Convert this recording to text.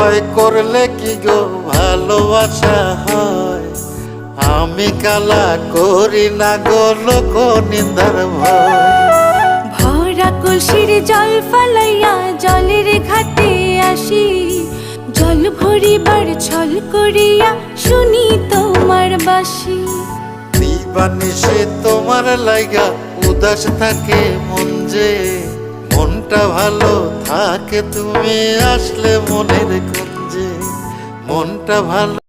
ভয় করলে কি গো ভালোবাসা হয়? আমি কালা করি না গো লোক নিন্দার ভয়। ভরা কলসির জল ফালাইয়া জলের ঘাটে আসি, জল ভরিবার ছল করিয়া শুনি তোমার বাঁশি। দিবানিশি তোমার লাইগা উদাস থাকে মন যে, মনটা ভালো থাকে তুমি আসলে মনের কুঞ্জে, মনটা ভালো।